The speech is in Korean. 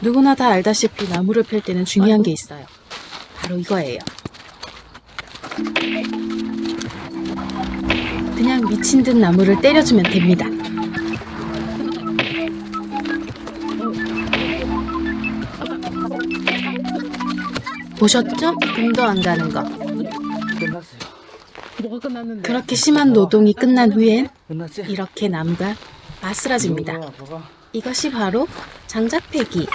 누구나 다 알다시피 나무를 펼 때는 중요한 게 있어요. 바로 이거예요. 그냥 미친 듯 나무를 때려주면 됩니다. 보셨죠? 금도 안 가는 거. 끝났어요. 뭐가 끝났는데? 그렇게 심한 노동이 끝난 후엔 끝났지? 이렇게 나무가 아스라집니다. 이거가 봐봐. 이것이 바로 장작패기.